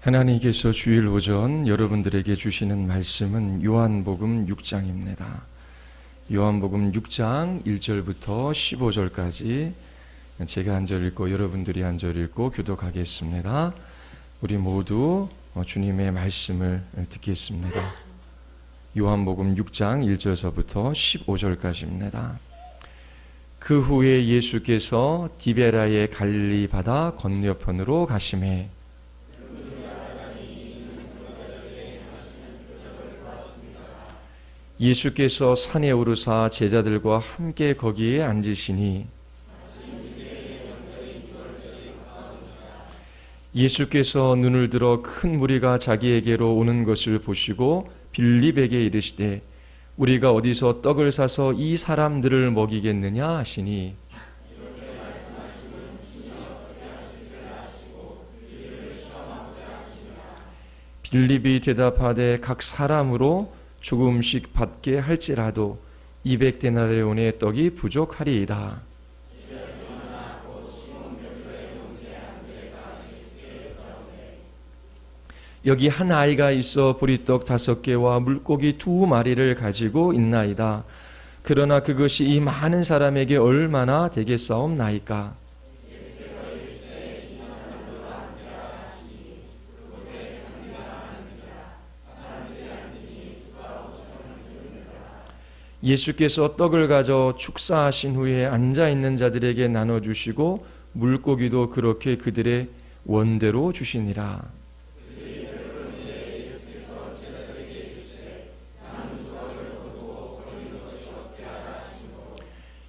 하나님께서 주일 오전 여러분들에게 주시는 말씀은 요한복음 6장입니다. 요한복음 6장 1절부터 15절까지 제가 한 절 읽고 여러분들이 한 절 읽고 교독하겠습니다. 우리 모두 주님의 말씀을 듣겠습니다. 요한복음 6장 1절서부터 15절까지입니다. 그 후에 예수께서 디베라의 갈릴리 바다 건너편으로 가시매 예수께서 산에 오르사 제자들과 함께 거기에 앉으시니 예수께서 눈을 들어 큰 무리가 자기에게로 오는 것을 보시고 빌립에게 이르시되 우리가 어디서 떡을 사서 이 사람들을 먹이겠느냐 하시니 빌립이 대답하되 각 사람으로 조금씩 받게 할지라도 200데나리온의 떡이 부족하리이다. 여기 한 아이가 있어 보리떡 5개와 물고기 2마리를 가지고 있나이다. 그러나 그것이 이 많은 사람에게 얼마나 되겠사옵나이까? 예수께서 떡을 가져 축사하신 후에 앉아있는 자들에게 나눠주시고 물고기도 그렇게 그들의 원대로 주시니라.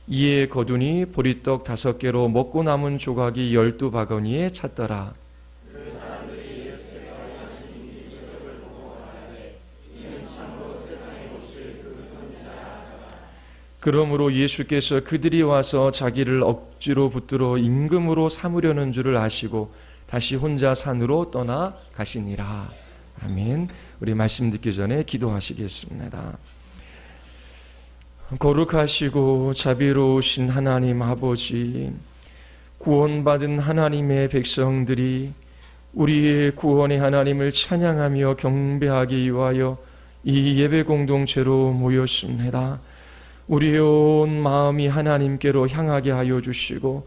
이에 거두니 보리떡 5개로 먹고 남은 조각이 12바구니에 찼더라. 그러므로 예수께서 그들이 와서 자기를 억지로 붙들어 임금으로 삼으려는 줄을 아시고 다시 혼자 산으로 떠나 가시니라. 아멘. 우리 말씀 듣기 전에 기도하시겠습니다. 거룩하시고 자비로우신 하나님 아버지, 구원받은 하나님의 백성들이 우리의 구원의 하나님을 찬양하며 경배하기 위하여 이 예배 공동체로 모였습니다. 우리의 온 마음이 하나님께로 향하게 하여 주시고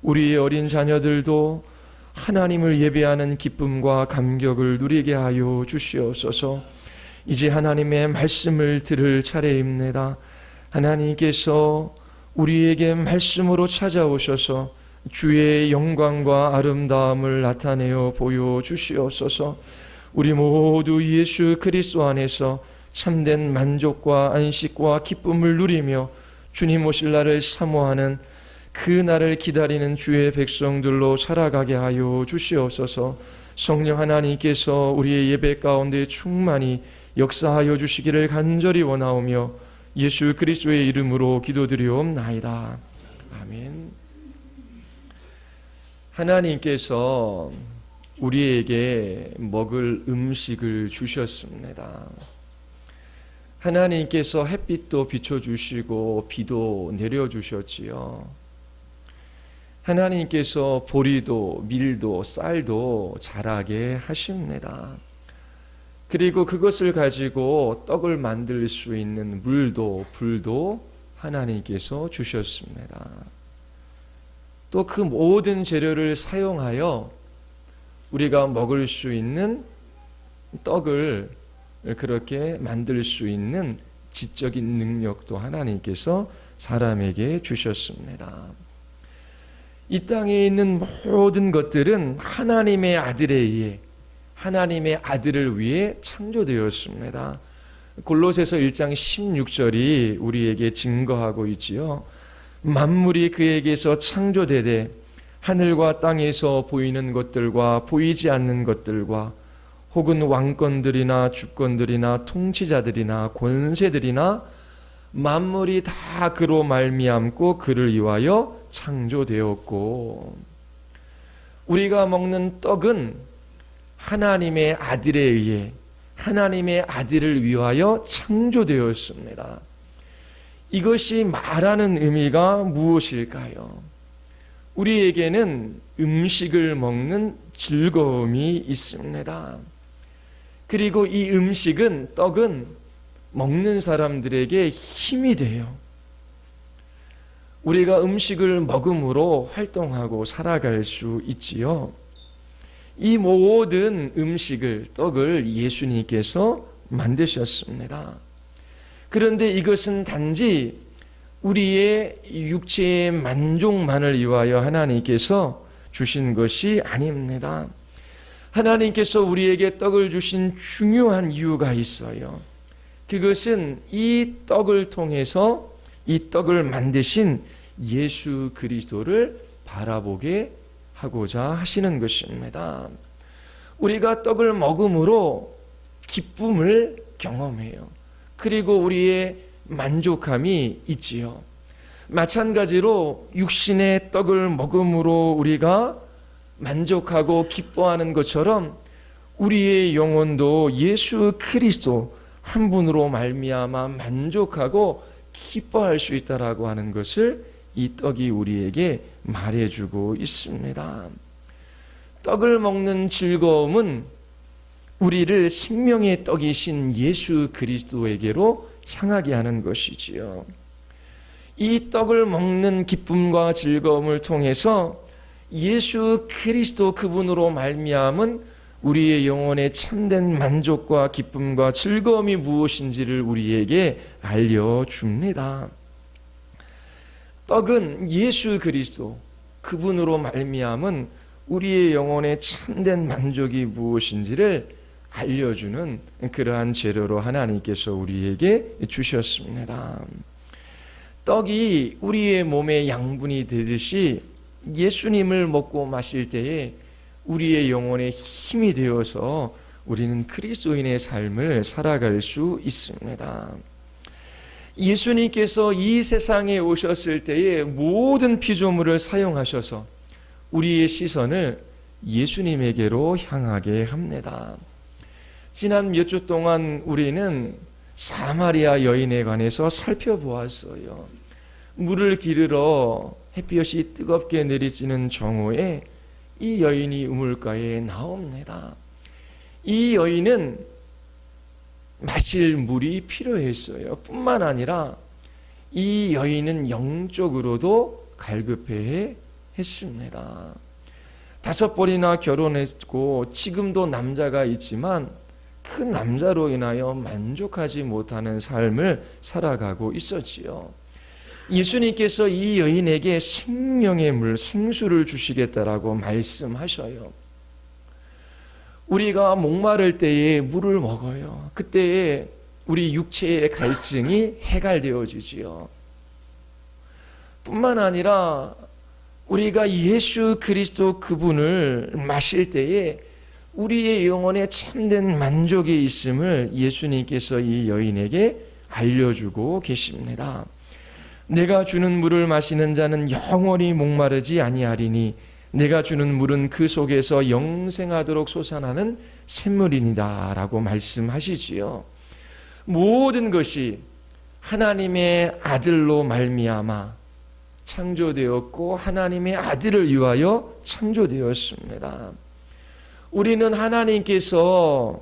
우리의 어린 자녀들도 하나님을 예배하는 기쁨과 감격을 누리게 하여 주시옵소서. 이제 하나님의 말씀을 들을 차례입니다. 하나님께서 우리에게 말씀으로 찾아오셔서 주의 영광과 아름다움을 나타내어 보여주시옵소서. 우리 모두 예수 그리스도 안에서 참된 만족과 안식과 기쁨을 누리며 주님 오실 날을 사모하는 그 날을 기다리는 주의 백성들로 살아가게 하여 주시옵소서. 성령 하나님께서 우리의 예배 가운데 충만히 역사하여 주시기를 간절히 원하오며 예수 그리스도의 이름으로 기도드리옵나이다. 아멘. 하나님께서 우리에게 먹을 음식을 주셨습니다. 하나님께서 햇빛도 비춰주시고 비도 내려주셨지요. 하나님께서 보리도 밀도 쌀도 자라게 하십니다. 그리고 그것을 가지고 떡을 만들 수 있는 물도 불도 하나님께서 주셨습니다. 또 그 모든 재료를 사용하여 우리가 먹을 수 있는 떡을 그렇게 만들 수 있는 지적인 능력도 하나님께서 사람에게 주셨습니다. 이 땅에 있는 모든 것들은 하나님의 아들에 의해 하나님의 아들을 위해 창조되었습니다. 골로새서 1장 16절이 우리에게 증거하고 있지요. 만물이 그에게서 창조되되 하늘과 땅에서 보이는 것들과 보이지 않는 것들과 혹은 왕권들이나 주권들이나 통치자들이나 권세들이나 만물이 다 그로 말미암고 그를 위하여 창조되었고, 우리가 먹는 떡은 하나님의 아들에 의해 하나님의 아들을 위하여 창조되었습니다. 이것이 말하는 의미가 무엇일까요? 우리에게는 음식을 먹는 즐거움이 있습니다. 그리고 이 음식은, 떡은 먹는 사람들에게 힘이 돼요. 우리가 음식을 먹음으로 활동하고 살아갈 수 있지요. 이 모든 음식을, 떡을 예수님께서 만드셨습니다. 그런데 이것은 단지 우리의 육체의 만족만을 위하여 하나님께서 주신 것이 아닙니다. 하나님께서 우리에게 떡을 주신 중요한 이유가 있어요. 그것은 이 떡을 통해서 이 떡을 만드신 예수 그리스도를 바라보게 하고자 하시는 것입니다. 우리가 떡을 먹음으로 기쁨을 경험해요. 그리고 우리의 만족함이 있지요. 마찬가지로 육신의 떡을 먹음으로 우리가 만족하고 기뻐하는 것처럼 우리의 영혼도 예수 그리스도 한 분으로 말미암아 만족하고 기뻐할 수 있다라고 하는 것을 이 떡이 우리에게 말해주고 있습니다. 떡을 먹는 즐거움은 우리를 생명의 떡이신 예수 그리스도에게로 향하게 하는 것이지요. 이 떡을 먹는 기쁨과 즐거움을 통해서 예수 그리스도 그분으로 말미암은 우리의 영혼의 참된 만족과 기쁨과 즐거움이 무엇인지를 우리에게 알려줍니다. 떡은 예수 그리스도 그분으로 말미암은 우리의 영혼의 참된 만족이 무엇인지를 알려주는 그러한 재료로 하나님께서 우리에게 주셨습니다. 떡이 우리의 몸의 양분이 되듯이 예수님을 먹고 마실 때에 우리의 영혼의 힘이 되어서 우리는 그리스도인의 삶을 살아갈 수 있습니다. 예수님께서 이 세상에 오셨을 때에 모든 피조물을 사용하셔서 우리의 시선을 예수님에게로 향하게 합니다. 지난 몇 주 동안 우리는 사마리아 여인에 관해서 살펴보았어요. 물을 기르러 햇볕이 뜨겁게 내리쬐는 정오에 이 여인이 우물가에 나옵니다. 이 여인은 마실 물이 필요했어요. 뿐만 아니라 이 여인은 영적으로도 갈급해 했습니다. 5번이나 결혼했고 지금도 남자가 있지만 그 남자로 인하여 만족하지 못하는 삶을 살아가고 있었지요. 예수님께서 이 여인에게 생명의 물, 생수를 주시겠다라고 말씀하셔요. 우리가 목마를 때에 물을 먹어요. 그때에 우리 육체의 갈증이 해갈되어지지요. 뿐만 아니라 우리가 예수 그리스도 그분을 마실 때에 우리의 영혼에 참된 만족이 있음을 예수님께서 이 여인에게 알려주고 계십니다. 내가 주는 물을 마시는 자는 영원히 목마르지 아니하리니 내가 주는 물은 그 속에서 영생하도록 솟아나는 샘물이니라 라고 말씀하시지요. 모든 것이 하나님의 아들로 말미암아 창조되었고 하나님의 아들을 위하여 창조되었습니다. 우리는 하나님께서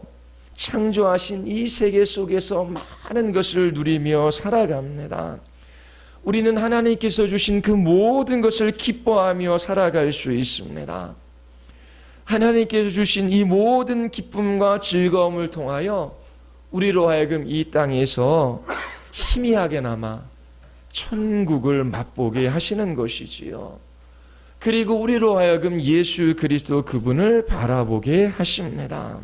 창조하신 이 세계 속에서 많은 것을 누리며 살아갑니다. 우리는 하나님께서 주신 그 모든 것을 기뻐하며 살아갈 수 있습니다. 하나님께서 주신 이 모든 기쁨과 즐거움을 통하여 우리로 하여금 이 땅에서 희미하게나마 천국을 맛보게 하시는 것이지요. 그리고 우리로 하여금 예수 그리스도 그분을 바라보게 하십니다.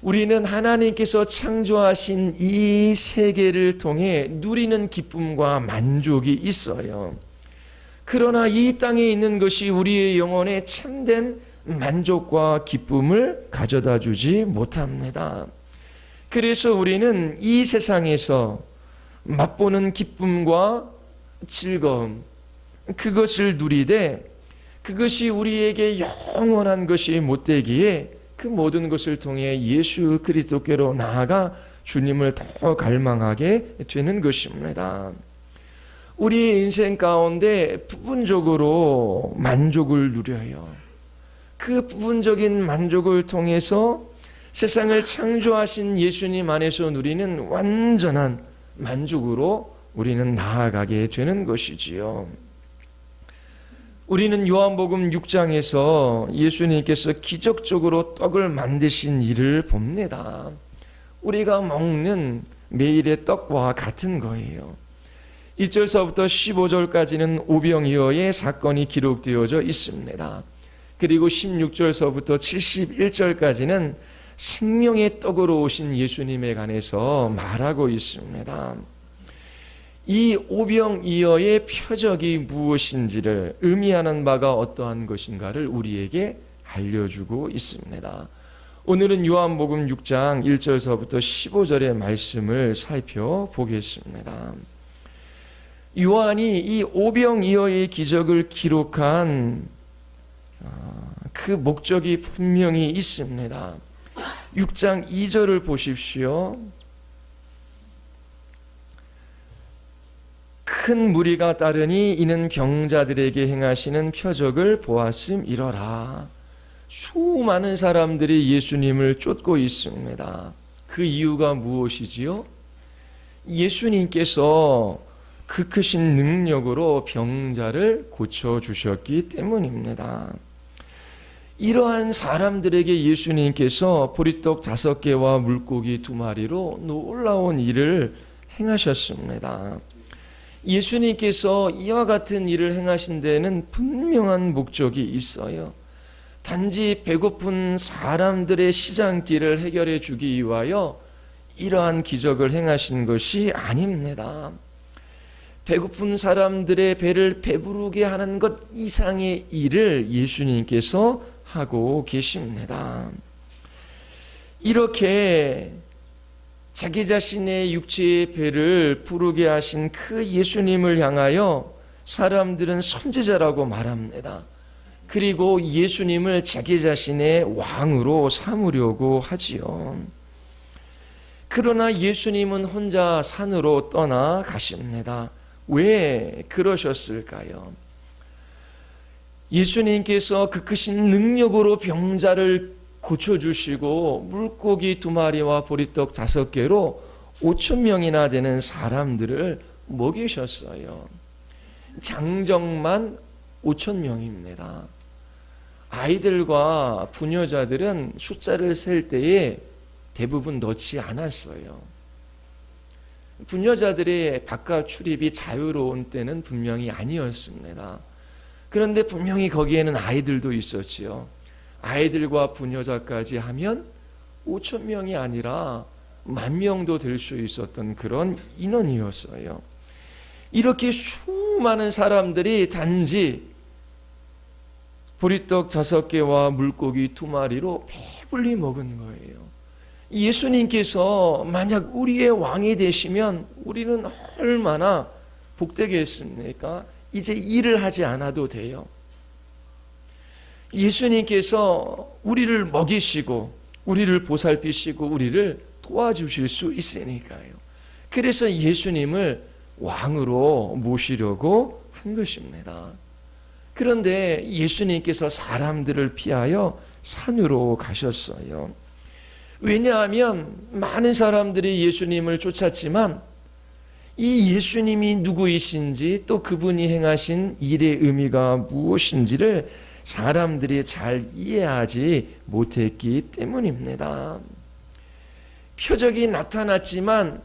우리는 하나님께서 창조하신 이 세계를 통해 누리는 기쁨과 만족이 있어요. 그러나 이 땅에 있는 것이 우리의 영혼에 참된 만족과 기쁨을 가져다 주지 못합니다. 그래서 우리는 이 세상에서 맛보는 기쁨과 즐거움, 그것을 누리되 그것이 우리에게 영원한 것이 못되기에 그 모든 것을 통해 예수 그리스도께로 나아가 주님을 더 갈망하게 되는 것입니다. 우리의 인생 가운데 부분적으로 만족을 누려요. 그 부분적인 만족을 통해서 세상을 창조하신 예수님 안에서 누리는 완전한 만족으로 우리는 나아가게 되는 것이지요. 우리는 요한복음 6장에서 예수님께서 기적적으로 떡을 만드신 일을 봅니다. 우리가 먹는 매일의 떡과 같은 거예요. 1절서부터 15절까지는 오병이어의 사건이 기록되어져 있습니다. 그리고 16절서부터 71절까지는 생명의 떡으로 오신 예수님에 관해서 말하고 있습니다. 이 오병이어의 표적이 무엇인지를 의미하는 바가 어떠한 것인가를 우리에게 알려주고 있습니다. 오늘은 요한복음 6장 1절서부터 15절의 말씀을 살펴보겠습니다. 요한이 이 오병이어의 기적을 기록한 그 목적이 분명히 있습니다. 6장 2절을 보십시오. 큰 무리가 따르니 이는 병자들에게 행하시는 표적을 보았음이러라. 수많은 사람들이 예수님을 쫓고 있습니다. 그 이유가 무엇이지요? 예수님께서 그 크신 능력으로 병자를 고쳐주셨기 때문입니다. 이러한 사람들에게 예수님께서 보리떡 5개와 물고기 2마리로 놀라운 일을 행하셨습니다. 예수님께서 이와 같은 일을 행하신 데에는 분명한 목적이 있어요. 단지 배고픈 사람들의 시장길을 해결해 주기 위하여 이러한 기적을 행하신 것이 아닙니다. 배고픈 사람들의 배를 배부르게 하는 것 이상의 일을 예수님께서 하고 계십니다. 이렇게 자기 자신의 육체의 배를 부르게 하신 그 예수님을 향하여 사람들은 선지자라고 말합니다. 그리고 예수님을 자기 자신의 왕으로 삼으려고 하지요. 그러나 예수님은 혼자 산으로 떠나가십니다. 왜 그러셨을까요? 예수님께서 그 크신 능력으로 병자를 고쳐주시고 물고기 2마리와 보리떡 5개로 5,000명이나 되는 사람들을 먹이셨어요. 장정만 5,000명입니다. 아이들과 부녀자들은 숫자를 셀 때에 대부분 넣지 않았어요. 부녀자들의 바깥 출입이 자유로운 때는 분명히 아니었습니다. 그런데 분명히 거기에는 아이들도 있었지요. 아이들과 부녀자까지 하면 5,000명이 아니라 10,000명도 될 수 있었던 그런 인원이었어요. 이렇게 수많은 사람들이 단지 보리떡 5개와 물고기 2마리로 배불리 먹은 거예요. 예수님께서 만약 우리의 왕이 되시면 우리는 얼마나 복되겠습니까? 이제 일을 하지 않아도 돼요. 예수님께서 우리를 먹이시고 우리를 보살피시고 우리를 도와주실 수 있으니까요. 그래서 예수님을 왕으로 모시려고 한 것입니다. 그런데 예수님께서 사람들을 피하여 산으로 가셨어요. 왜냐하면 많은 사람들이 예수님을 쫓았지만 이 예수님이 누구이신지 또 그분이 행하신 일의 의미가 무엇인지를 사람들이 잘 이해하지 못했기 때문입니다. 표적이 나타났지만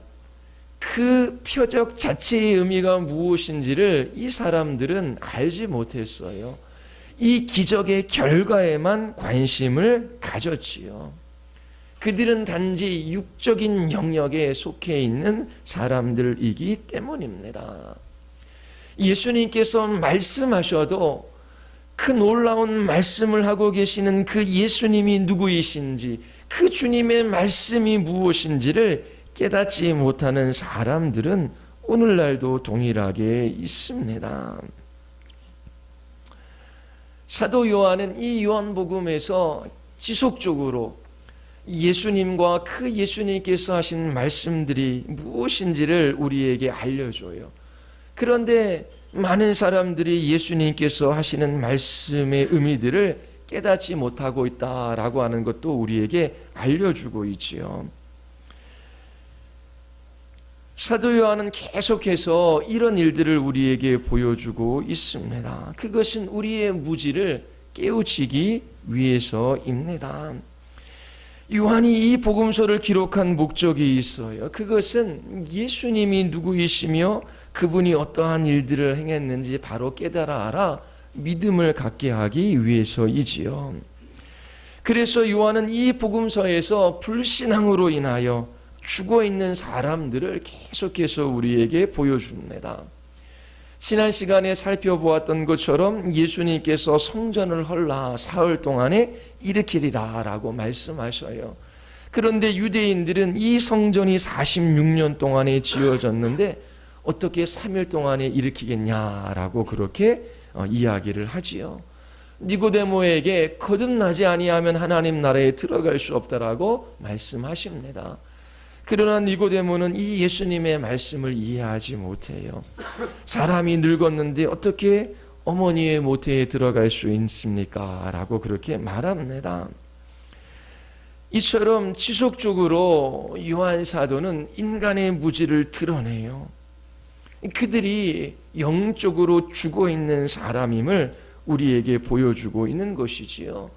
그 표적 자체의 의미가 무엇인지를 이 사람들은 알지 못했어요. 이 기적의 결과에만 관심을 가졌지요. 그들은 단지 육적인 영역에 속해 있는 사람들이기 때문입니다. 예수님께서 말씀하셔도 그 놀라운 말씀을 하고 계시는 그 예수님이 누구이신지, 그 주님의 말씀이 무엇인지를 깨닫지 못하는 사람들은 오늘날도 동일하게 있습니다. 사도 요한은 이 요한복음에서 지속적으로 예수님과 그 예수님께서 하신 말씀들이 무엇인지를 우리에게 알려줘요. 그런데 많은 사람들이 예수님께서 하시는 말씀의 의미들을 깨닫지 못하고 있다라고 하는 것도 우리에게 알려주고 있지요. 사도 요한은 계속해서 이런 일들을 우리에게 보여주고 있습니다. 그것은 우리의 무지를 깨우치기 위해서입니다. 요한이 이 복음서를 기록한 목적이 있어요. 그것은 예수님이 누구이시며 그분이 어떠한 일들을 행했는지 바로 깨달아 알아 믿음을 갖게 하기 위해서이지요. 그래서 요한은 이 복음서에서 불신앙으로 인하여 죽어있는 사람들을 계속해서 우리에게 보여줍니다. 지난 시간에 살펴보았던 것처럼 예수님께서 성전을 헐라 사흘 동안에 일으키리라 라고 말씀하셔요. 그런데 유대인들은 이 성전이 46년 동안에 지어졌는데 어떻게 3일 동안에 일으키겠냐라고 그렇게 이야기를 하지요. 니고데모에게 거듭나지 아니하면 하나님 나라에 들어갈 수 없다라고 말씀하십니다. 그러나 니고데모는 이 예수님의 말씀을 이해하지 못해요. 사람이 늙었는데 어떻게 어머니의 모태에 들어갈 수 있습니까? 라고 그렇게 말합니다. 이처럼 지속적으로 요한 사도는 인간의 무지를 드러내요. 그들이 영적으로 죽어있는 사람임을 우리에게 보여주고 있는 것이지요.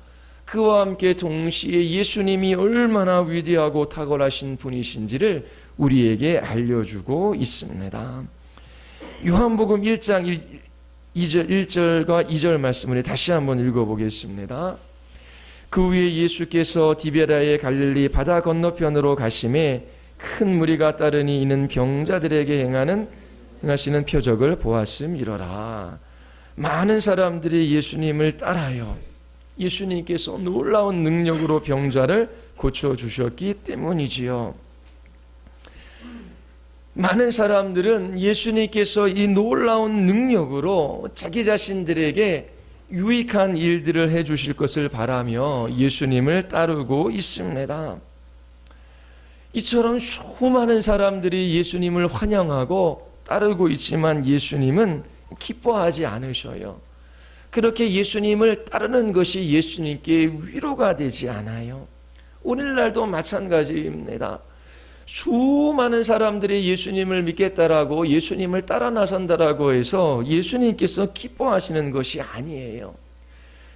그와 함께 동시에 예수님이 얼마나 위대하고 탁월하신 분이신지를 우리에게 알려주고 있습니다. 요한복음 1장 1절과 2절 말씀을 다시 한번 읽어보겠습니다. 그 후에 예수께서 디베라의 갈릴리 바다 건너편으로 가심에 큰 무리가 따르니 이는 병자들에게 행하시는 표적을 보았음이로라. 많은 사람들이 예수님을 따라요. 예수님께서 놀라운 능력으로 병자를 고쳐주셨기 때문이지요. 많은 사람들은 예수님께서 이 놀라운 능력으로 자기 자신들에게 유익한 일들을 해주실 것을 바라며 예수님을 따르고 있습니다. 이처럼 수많은 사람들이 예수님을 환영하고 따르고 있지만 예수님은 기뻐하지 않으셔요. 그렇게 예수님을 따르는 것이 예수님께 위로가 되지 않아요. 오늘날도 마찬가지입니다. 수많은 사람들이 예수님을 믿겠다라고 예수님을 따라 나선다라고 해서 예수님께서 기뻐하시는 것이 아니에요.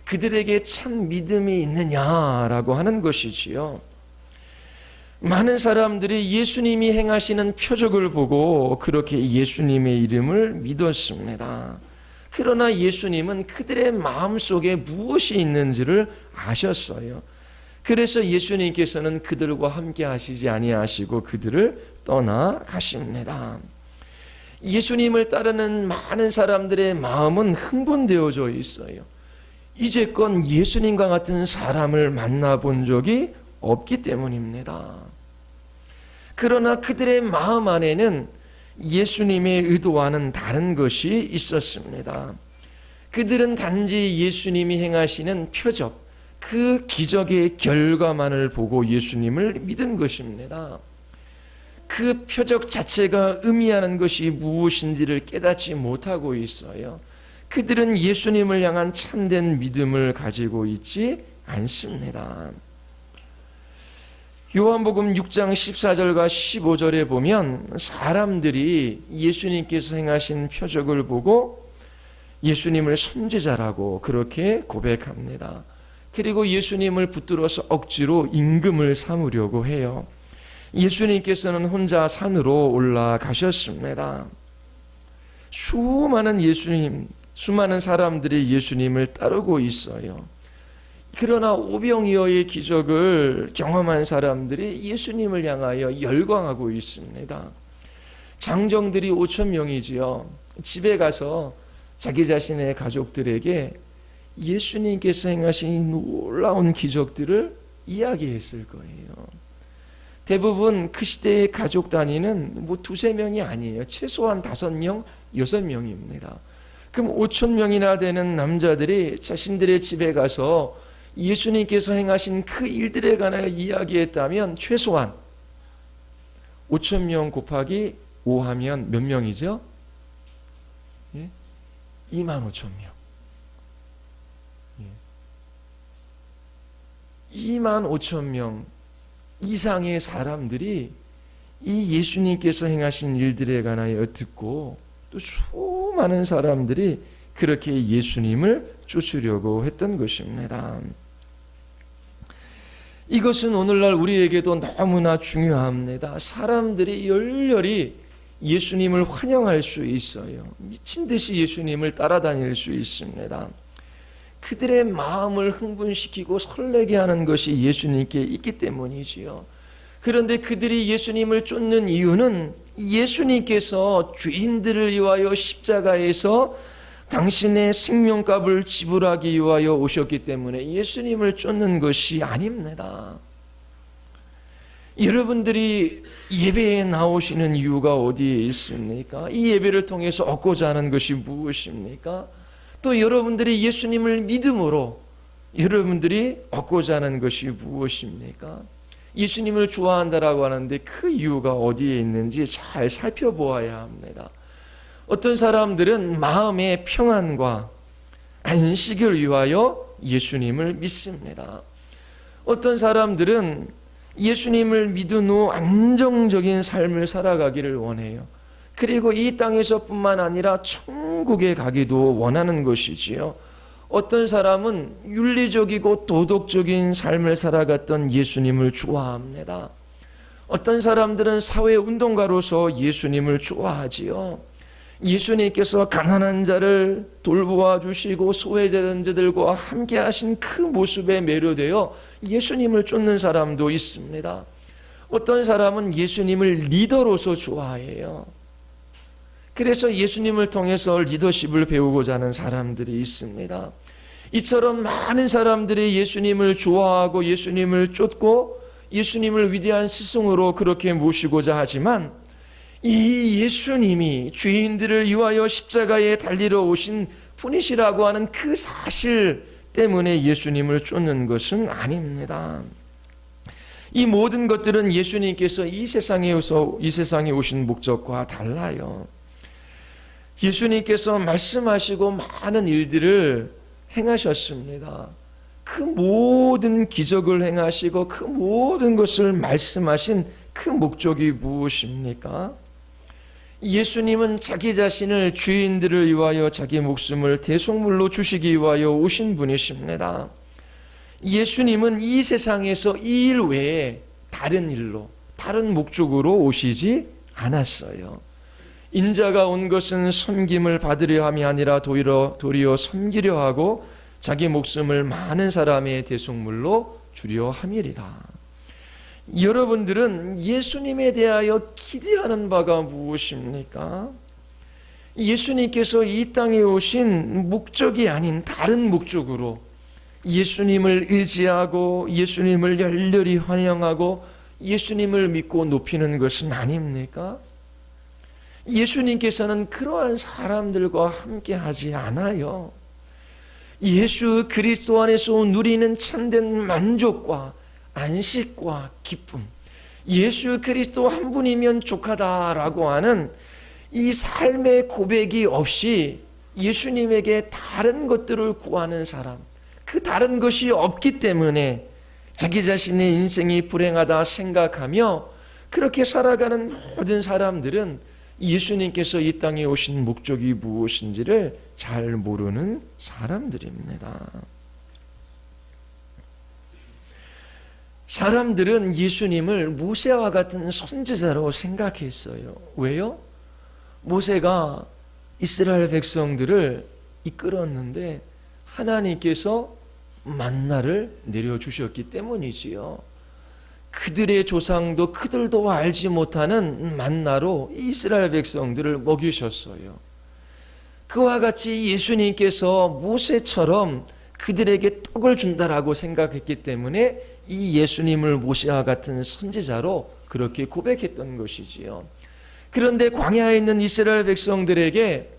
그들에게 참 믿음이 있느냐라고 하는 것이지요. 많은 사람들이 예수님이 행하시는 표적을 보고 그렇게 예수님의 이름을 믿었습니다. 그러나 예수님은 그들의 마음속에 무엇이 있는지를 아셨어요. 그래서 예수님께서는 그들과 함께 하시지 아니하시고 그들을 떠나가십니다. 예수님을 따르는 많은 사람들의 마음은 흥분되어져 있어요. 이제껏 예수님과 같은 사람을 만나본 적이 없기 때문입니다. 그러나 그들의 마음 안에는 예수님의 의도와는 다른 것이 있었습니다. 그들은 단지 예수님이 행하시는 표적, 그 기적의 결과만을 보고 예수님을 믿은 것입니다. 그 표적 자체가 의미하는 것이 무엇인지를 깨닫지 못하고 있어요. 그들은 예수님을 향한 참된 믿음을 가지고 있지 않습니다. 요한복음 6장 14절과 15절에 보면 사람들이 예수님께서 행하신 표적을 보고 예수님을 선지자라고 그렇게 고백합니다. 그리고 예수님을 붙들어서 억지로 임금을 삼으려고 해요. 예수님께서는 혼자 산으로 올라가셨습니다. 수많은 사람들이 예수님을 따르고 있어요. 그러나 오병이어의 기적을 경험한 사람들이 예수님을 향하여 열광하고 있습니다. 장정들이 5,000명이지요. 집에 가서 자기 자신의 가족들에게 예수님께서 행하신 놀라운 기적들을 이야기했을 거예요. 대부분 그 시대의 가족 단위는 2-3명이 아니에요. 최소한 5명, 6명입니다. 그럼 5,000명이나 되는 남자들이 자신들의 집에 가서 예수님께서 행하신 그 일들에 관하여 이야기했다면 최소한 5,000명 곱하기 5 하면 몇 명이죠? 25,000명. 25,000명 이상의 사람들이 이 예수님께서 행하신 일들에 관하여 듣고 또 수많은 사람들이 그렇게 예수님을 쫓으려고 했던 것입니다. 이것은 오늘날 우리에게도 너무나 중요합니다. 사람들이 열렬히 예수님을 환영할 수 있어요. 미친 듯이 예수님을 따라다닐 수 있습니다. 그들의 마음을 흥분시키고 설레게 하는 것이 예수님께 있기 때문이지요. 그런데 그들이 예수님을 쫓는 이유는 예수님께서 죄인들을 위하여 십자가에서 당신의 생명값을 지불하기 위하여 오셨기 때문에 예수님을 쫓는 것이 아닙니다. 여러분들이 예배에 나오시는 이유가 어디에 있습니까? 이 예배를 통해서 얻고자 하는 것이 무엇입니까? 또 여러분들이 예수님을 믿음으로 여러분들이 얻고자 하는 것이 무엇입니까? 예수님을 좋아한다라고 하는데 그 이유가 어디에 있는지 잘 살펴보아야 합니다. 어떤 사람들은 마음의 평안과 안식을 위하여 예수님을 믿습니다. 어떤 사람들은 예수님을 믿은 후 안정적인 삶을 살아가기를 원해요. 그리고 이 땅에서뿐만 아니라 천국에 가기도 원하는 것이지요. 어떤 사람은 윤리적이고 도덕적인 삶을 살아갔던 예수님을 좋아합니다. 어떤 사람들은 사회운동가로서 예수님을 좋아하지요. 예수님께서 가난한 자를 돌보아 주시고 소외된 자들과 함께 하신 그 모습에 매료되어 예수님을 쫓는 사람도 있습니다. 어떤 사람은 예수님을 리더로서 좋아해요. 그래서 예수님을 통해서 리더십을 배우고자 하는 사람들이 있습니다. 이처럼 많은 사람들이 예수님을 좋아하고 예수님을 쫓고 예수님을 위대한 스승으로 그렇게 모시고자 하지만 이 예수님이 죄인들을 위하여 십자가에 달리러 오신 분이시라고 하는 그 사실 때문에 예수님을 쫓는 것은 아닙니다. 이 모든 것들은 예수님께서 이 세상에 오신 목적과 달라요. 예수님께서 말씀하시고 많은 일들을 행하셨습니다. 그 모든 기적을 행하시고 그 모든 것을 말씀하신 그 목적이 무엇입니까? 예수님은 자기 자신을 죄인들을 위하여 자기 목숨을 대속물로 주시기 위하여 오신 분이십니다. 예수님은 이 세상에서 이 일 외에 다른 일로, 다른 목적으로 오시지 않았어요. 인자가 온 것은 섬김을 받으려 함이 아니라 도리어 섬기려 하고 자기 목숨을 많은 사람의 대속물로 주려 함이리라. 여러분들은 예수님에 대하여 기대하는 바가 무엇입니까? 예수님께서 이 땅에 오신 목적이 아닌 다른 목적으로 예수님을 의지하고 예수님을 열렬히 환영하고 예수님을 믿고 높이는 것은 아닙니까? 예수님께서는 그러한 사람들과 함께 하지 않아요. 예수 그리스도 안에서 누리는 참된 만족과 안식과 기쁨, 예수 그리스도 한 분이면 족하다라고 하는 이 삶의 고백이 없이 예수님에게 다른 것들을 구하는 사람, 그 다른 것이 없기 때문에 자기 자신의 인생이 불행하다 생각하며 그렇게 살아가는 모든 사람들은 예수님께서 이 땅에 오신 목적이 무엇인지를 잘 모르는 사람들입니다. 사람들은 예수님을 모세와 같은 선지자로 생각했어요. 왜요? 모세가 이스라엘 백성들을 이끌었는데 하나님께서 만나를 내려주셨기 때문이지요. 그들의 조상도 그들도 알지 못하는 만나로 이스라엘 백성들을 먹이셨어요. 그와 같이 예수님께서 모세처럼 그들에게 떡을 준다라고 생각했기 때문에 이 예수님을 모세와 같은 선지자로 그렇게 고백했던 것이지요. 그런데 광야에 있는 이스라엘 백성들에게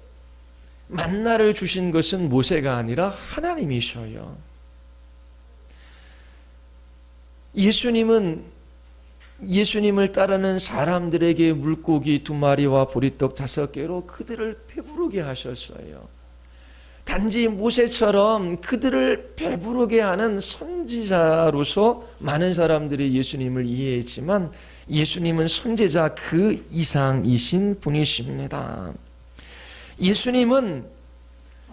만나를 주신 것은 모세가 아니라 하나님이셔요. 예수님을 따르는 사람들에게 물고기 2마리와 보리떡 5개로 그들을 배부르게 하셨어요. 단지 모세처럼 그들을 배부르게 하는 선지자로서 많은 사람들이 예수님을 이해했지만 예수님은 선지자 그 이상이신 분이십니다. 예수님은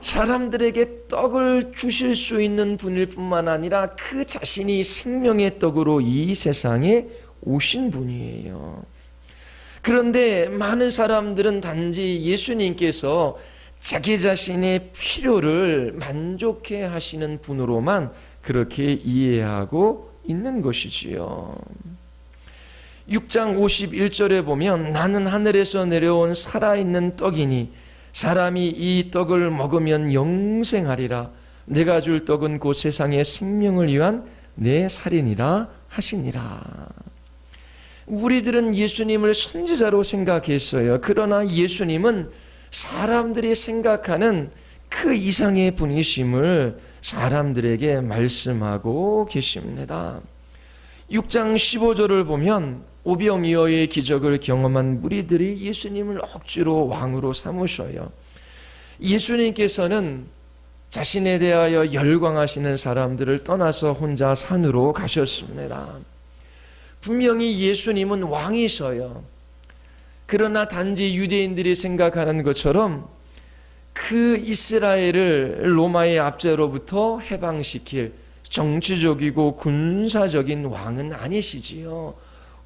사람들에게 떡을 주실 수 있는 분일 뿐만 아니라 그 자신이 생명의 떡으로 이 세상에 오신 분이에요. 그런데 많은 사람들은 단지 예수님께서 자기 자신의 필요를 만족해 하시는 분으로만 그렇게 이해하고 있는 것이지요. 6장 51절에 보면 나는 하늘에서 내려온 살아있는 떡이니 사람이 이 떡을 먹으면 영생하리라. 내가 줄 떡은 곧 세상의 생명을 위한 내 살이니라 하시니라. 우리들은 예수님을 선지자로 생각했어요. 그러나 예수님은 사람들이 생각하는 그 이상의 분이심을 사람들에게 말씀하고 계십니다. 6장 15절을 보면 오병이어의 기적을 경험한 무리들이 예수님을 억지로 왕으로 삼으셔요. 예수님께서는 자신에 대하여 열광하시는 사람들을 떠나서 혼자 산으로 가셨습니다. 분명히 예수님은 왕이셔요. 그러나 단지 유대인들이 생각하는 것처럼 그 이스라엘을 로마의 압제로부터 해방시킬 정치적이고 군사적인 왕은 아니시지요.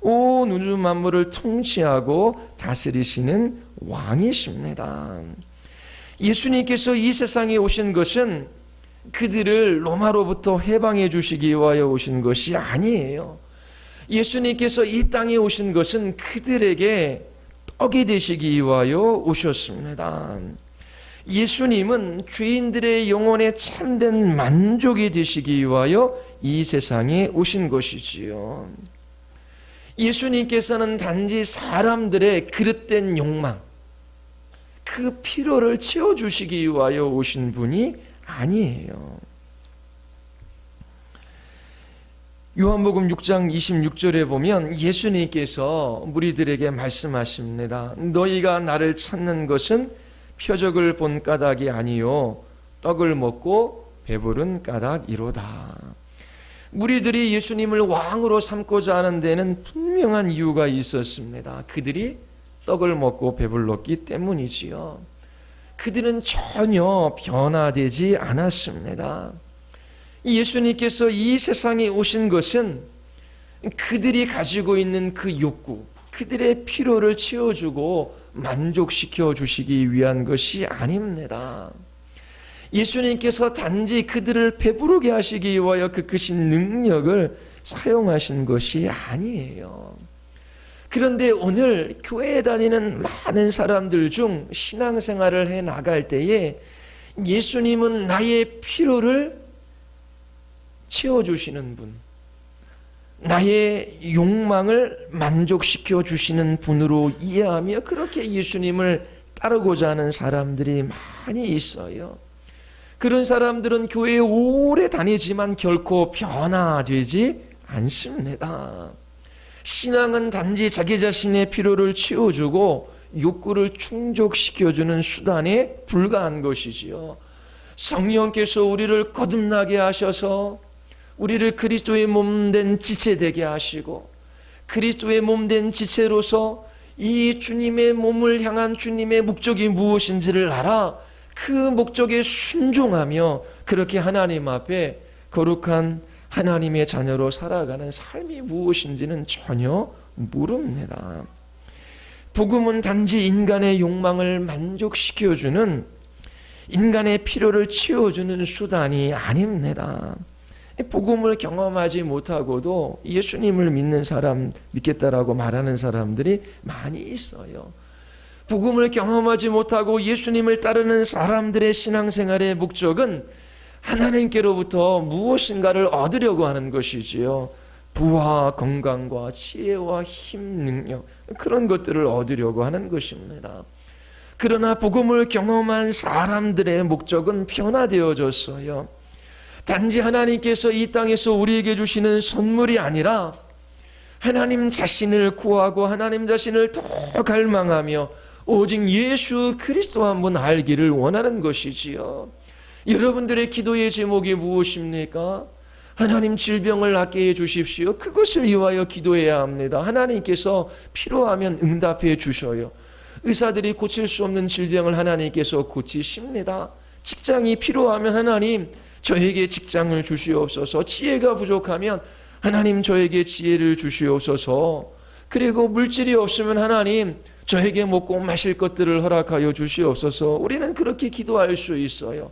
온 우주 만물을 통치하고 다스리시는 왕이십니다. 예수님께서 이 세상에 오신 것은 그들을 로마로부터 해방해 주시기 위하여 오신 것이 아니에요. 예수님께서 이 땅에 오신 것은 그들에게 떡이 되시기 위하여 오셨습니다. 예수님은 죄인들의 영혼에 참된 만족이 되시기 위하여 이 세상에 오신 것이지요. 예수님께서는 단지 사람들의 그릇된 욕망, 그 필요를 채워주시기 위하여 오신 분이 아니에요. 요한복음 6장 26절에 보면 예수님께서 무리들에게 말씀하십니다. 너희가 나를 찾는 것은 표적을 본 까닭이 아니요 떡을 먹고 배부른 까닭이로다. 무리들이 예수님을 왕으로 삼고자 하는 데는 분명한 이유가 있었습니다. 그들이 떡을 먹고 배불렀기 때문이지요. 그들은 전혀 변화되지 않았습니다. 예수님께서 이 세상에 오신 것은 그들이 가지고 있는 그 욕구, 그들의 필요를 채워주고 만족시켜 주시기 위한 것이 아닙니다. 예수님께서 단지 그들을 배부르게 하시기 위하여 그 크신 능력을 사용하신 것이 아니에요. 그런데 오늘 교회에 다니는 많은 사람들 중 신앙생활을 해 나갈 때에 예수님은 나의 필요를 채워주시는 분, 나의 욕망을 만족시켜 주시는 분으로 이해하며 그렇게 예수님을 따르고자 하는 사람들이 많이 있어요. 그런 사람들은 교회에 오래 다니지만 결코 변화되지 않습니다. 신앙은 단지 자기 자신의 필요를 채워주고 욕구를 충족시켜주는 수단에 불과한 것이지요. 성령께서 우리를 거듭나게 하셔서 우리를 그리스도의 몸된 지체 되게 하시고 그리스도의 몸된 지체로서 이 주님의 몸을 향한 주님의 목적이 무엇인지를 알아 그 목적에 순종하며 그렇게 하나님 앞에 거룩한 하나님의 자녀로 살아가는 삶이 무엇인지는 전혀 모릅니다. 복음은 단지 인간의 욕망을 만족시켜주는 인간의 필요를 채워주는 수단이 아닙니다. 복음을 경험하지 못하고도 예수님을 믿는 사람, 믿겠다라고 말하는 사람들이 많이 있어요. 복음을 경험하지 못하고 예수님을 따르는 사람들의 신앙생활의 목적은 하나님께로부터 무엇인가를 얻으려고 하는 것이지요. 부와 건강과 지혜와 힘, 능력 그런 것들을 얻으려고 하는 것입니다. 그러나 복음을 경험한 사람들의 목적은 변화되어졌어요. 단지 하나님께서 이 땅에서 우리에게 주시는 선물이 아니라 하나님 자신을 구하고 하나님 자신을 더 갈망하며 오직 예수 그리스도 한 분 알기를 원하는 것이지요. 여러분들의 기도의 제목이 무엇입니까? 하나님, 질병을 낫게 해 주십시오. 그것을 위하여 기도해야 합니다. 하나님께서 필요하면 응답해 주셔요. 의사들이 고칠 수 없는 질병을 하나님께서 고치십니다. 직장이 필요하면 하나님, 저에게 직장을 주시옵소서. 지혜가 부족하면 하나님, 저에게 지혜를 주시옵소서. 그리고 물질이 없으면 하나님, 저에게 먹고 마실 것들을 허락하여 주시옵소서. 우리는 그렇게 기도할 수 있어요.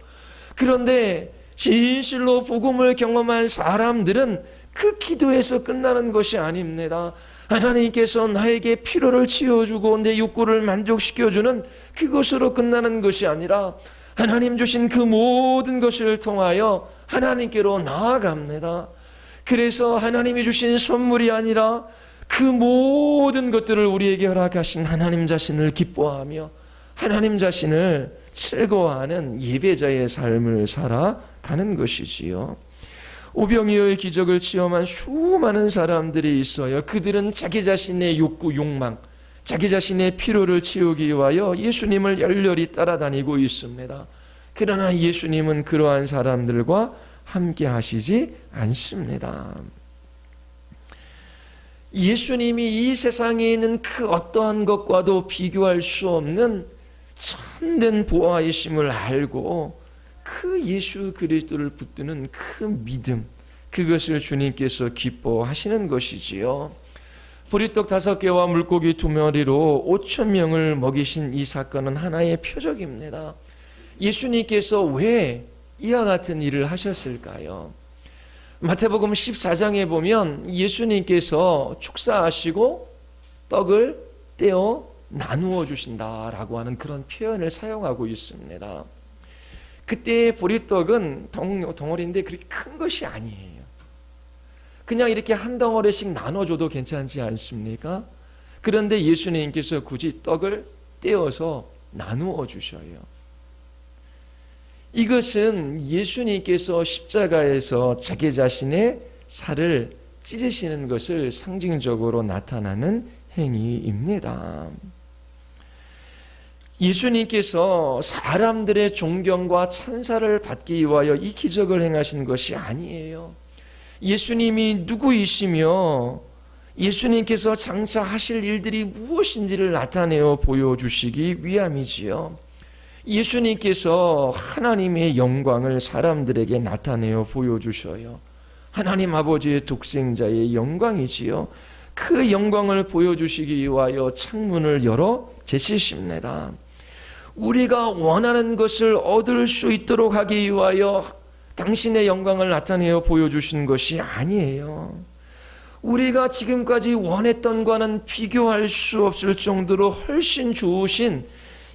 그런데 진실로 복음을 경험한 사람들은 그 기도에서 끝나는 것이 아닙니다. 하나님께서 나에게 피로를 치워주고 내 욕구를 만족시켜주는 그것으로 끝나는 것이 아니라 하나님 주신 그 모든 것을 통하여 하나님께로 나아갑니다. 그래서 하나님이 주신 선물이 아니라 그 모든 것들을 우리에게 허락하신 하나님 자신을 기뻐하며 하나님 자신을 즐거워하는 예배자의 삶을 살아가는 것이지요. 오병이어의 기적을 체험한 수많은 사람들이 있어요. 그들은 자기 자신의 욕구, 욕망, 자기 자신의 피로를 채우기 위하여 예수님을 열렬히 따라다니고 있습니다. 그러나 예수님은 그러한 사람들과 함께 하시지 않습니다. 예수님이 이 세상에 있는 그 어떠한 것과도 비교할 수 없는 참된 보아이심을 알고 그 예수 그리스도를 붙드는 그 믿음, 그것을 주님께서 기뻐하시는 것이지요. 보리떡 5개와 물고기 2마리로 5,000명을 먹이신 이 사건은 하나의 표적입니다. 예수님께서 왜 이와 같은 일을 하셨을까요? 마태복음 14장에 보면 예수님께서 축사하시고 떡을 떼어 나누어 주신다라고 하는 그런 표현을 사용하고 있습니다. 그때의 보리떡은 덩어리인데 그렇게 큰 것이 아니에요. 그냥 이렇게 한 덩어리씩 나눠줘도 괜찮지 않습니까? 그런데 예수님께서 굳이 떡을 떼어서 나누어 주셔요. 이것은 예수님께서 십자가에서 자기 자신의 살을 찢으시는 것을 상징적으로 나타나는 행위입니다. 예수님께서 사람들의 존경과 찬사를 받기 위하여 이 기적을 행하신 것이 아니에요. 예수님이 누구이시며 예수님께서 장차 하실 일들이 무엇인지를 나타내어 보여주시기 위함이지요. 예수님께서 하나님의 영광을 사람들에게 나타내어 보여주셔요. 하나님 아버지의 독생자의 영광이지요. 그 영광을 보여주시기 위하여 창문을 열어 제치십니다. 우리가 원하는 것을 얻을 수 있도록 하기 위하여 당신의 영광을 나타내어 보여주신 것이 아니에요. 우리가 지금까지 원했던 것과는 비교할 수 없을 정도로 훨씬 좋으신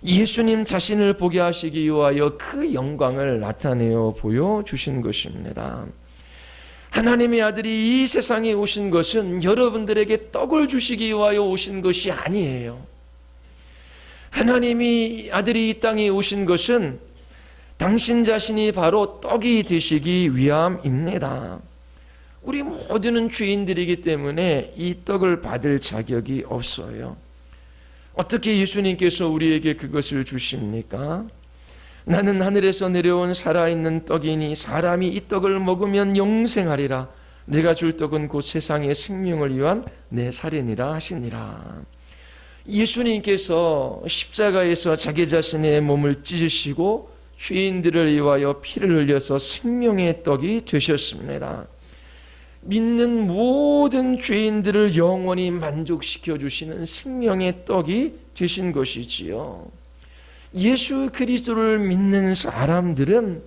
예수님 자신을 보게 하시기 위하여 그 영광을 나타내어 보여주신 것입니다. 하나님의 아들이 이 세상에 오신 것은 여러분들에게 떡을 주시기 위하여 오신 것이 아니에요. 하나님이 아들이 이 땅에 오신 것은 당신 자신이 바로 떡이 되시기 위함입니다. 우리 모두는 죄인들이기 때문에 이 떡을 받을 자격이 없어요. 어떻게 예수님께서 우리에게 그것을 주십니까? 나는 하늘에서 내려온 살아있는 떡이니 사람이 이 떡을 먹으면 영생하리라. 내가 줄 떡은 곧 세상의 생명을 위한 내 살이니라 하시니라. 예수님께서 십자가에서 자기 자신의 몸을 찢으시고 죄인들을 위하여 피를 흘려서 생명의 떡이 되셨습니다. 믿는 모든 죄인들을 영원히 만족시켜 주시는 생명의 떡이 되신 것이지요. 예수 그리스도를 믿는 사람들은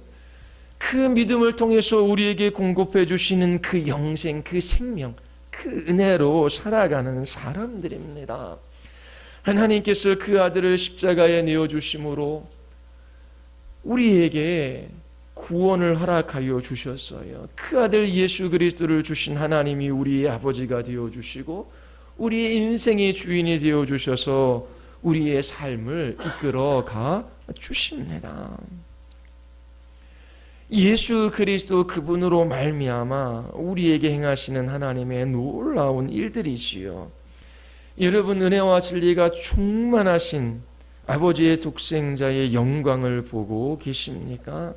그 믿음을 통해서 우리에게 공급해 주시는 그 영생, 그 생명, 그 은혜로 살아가는 사람들입니다. 하나님께서 그 아들을 십자가에 내어주심으로 우리에게 구원을 허락하여 주셨어요. 그 아들 예수 그리스도를 주신 하나님이 우리의 아버지가 되어주시고 우리의 인생의 주인이 되어주셔서 우리의 삶을 이끌어가 주십니다. 예수 그리스도 그분으로 말미암아 우리에게 행하시는 하나님의 놀라운 일들이지요. 여러분, 은혜와 진리가 충만하신 아버지의 독생자의 영광을 보고 계십니까?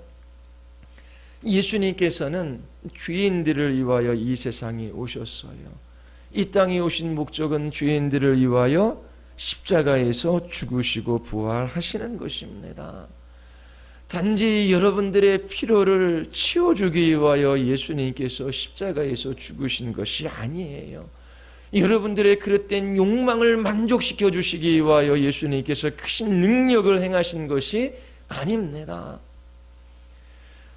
예수님께서는 죄인들을 위하여 이 세상에 오셨어요. 이 땅에 오신 목적은 죄인들을 위하여 십자가에서 죽으시고 부활하시는 것입니다. 단지 여러분들의 필요를 채워주기 위하여 예수님께서 십자가에서 죽으신 것이 아니에요. 여러분들의 그릇된 욕망을 만족시켜 주시기 위하여 예수님께서 크신 능력을 행하신 것이 아닙니다.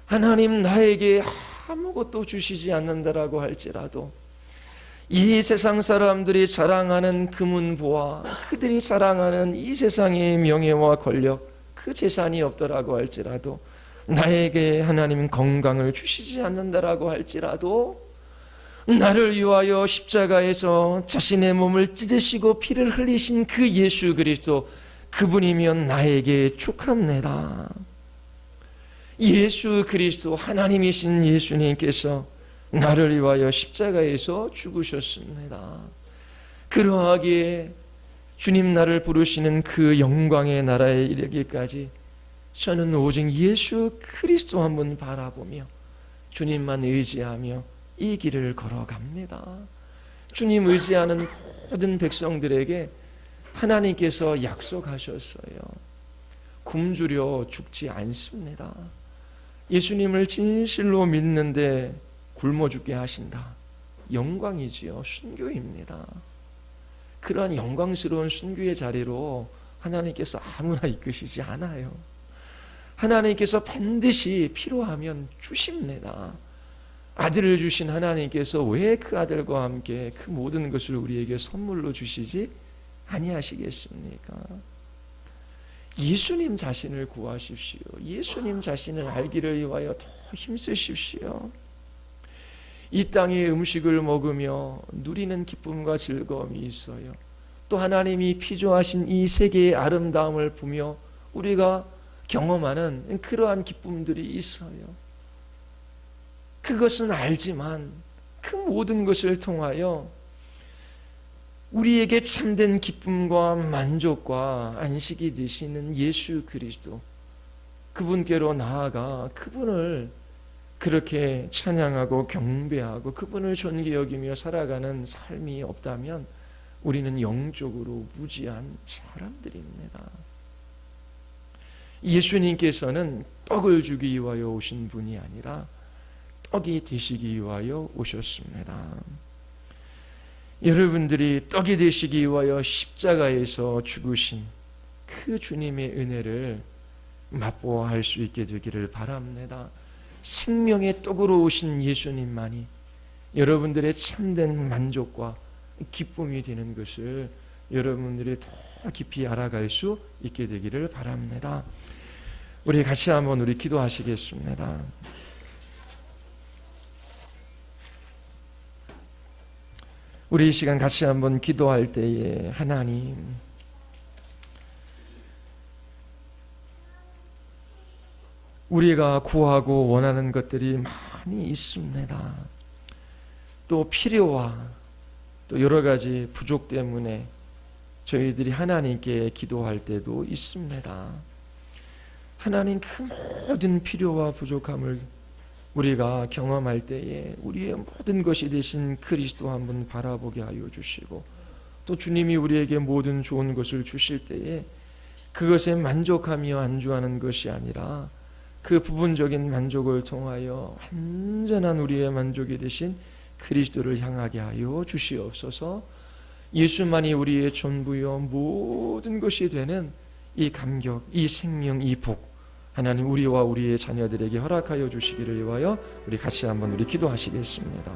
하나님 나에게 아무것도 주시지 않는다라고 할지라도 이 세상 사람들이 자랑하는 금은보화, 그들이 자랑하는 이 세상의 명예와 권력, 그 재산이 없더라고 할지라도, 나에게 하나님 건강을 주시지 않는다라고 할지라도, 나를 위하여 십자가에서 자신의 몸을 찢으시고 피를 흘리신 그 예수 그리스도, 그분이면 나에게 족합니다. 예수 그리스도 하나님이신 예수님께서 나를 위하여 십자가에서 죽으셨습니다. 그러하기에 주님 나를 부르시는 그 영광의 나라에 이르기까지 저는 오직 예수 그리스도 한 분 바라보며 주님만 의지하며 이 길을 걸어갑니다. 주님 의지하는 모든 백성들에게 하나님께서 약속하셨어요. 굶주려 죽지 않습니다. 예수님을 진실로 믿는데 굶어 죽게 하신다. 영광이지요. 순교입니다. 그러한 영광스러운 순교의 자리로 하나님께서 아무나 이끄시지 않아요. 하나님께서 반드시 필요하면 주십니다. 아들을 주신 하나님께서 왜 그 아들과 함께 그 모든 것을 우리에게 선물로 주시지 아니하시겠습니까? 예수님 자신을 구하십시오. 예수님 자신을 알기를 위하여 더 힘쓰십시오. 이 땅의 음식을 먹으며 누리는 기쁨과 즐거움이 있어요. 또 하나님이 피조하신 이 세계의 아름다움을 보며 우리가 경험하는 그러한 기쁨들이 있어요. 그것은 알지만 그 모든 것을 통하여 우리에게 참된 기쁨과 만족과 안식이 되시는 예수 그리스도, 그분께로 나아가 그분을 그렇게 찬양하고 경배하고 그분을 존귀 여기며 살아가는 삶이 없다면 우리는 영적으로 무지한 사람들입니다. 예수님께서는 떡을 주기 위하여 오신 분이 아니라 떡이 되시기 위하여 오셨습니다. 여러분들이 떡이 되시기 위하여 십자가에서 죽으신 그 주님의 은혜를 맛보아할 수 있게 되기를 바랍니다. 생명의 떡으로 오신 예수님만이 여러분들의 참된 만족과 기쁨이 되는 것을 여러분들이 더 깊이 알아갈 수 있게 되기를 바랍니다. 우리 같이 한번 우리 기도하시겠습니다. 우리 이 시간 같이 한번 기도할 때에 하나님, 우리가 구하고 원하는 것들이 많이 있습니다. 또 필요와 또 여러 가지 부족 때문에 저희들이 하나님께 기도할 때도 있습니다. 하나님, 그 모든 필요와 부족함을 우리가 경험할 때에 우리의 모든 것이 되신 그리스도 한 분 바라보게 하여 주시고, 또 주님이 우리에게 모든 좋은 것을 주실 때에 그것에 만족하며 안주하는 것이 아니라 그 부분적인 만족을 통하여 완전한 우리의 만족이 되신 그리스도를 향하게 하여 주시옵소서. 예수만이 우리의 전부요 모든 것이 되는 이 감격, 이 생명, 이 복, 하나님 우리와 우리의 자녀들에게 허락하여 주시기를 위하여 우리 같이 한번 우리 기도하시겠습니다.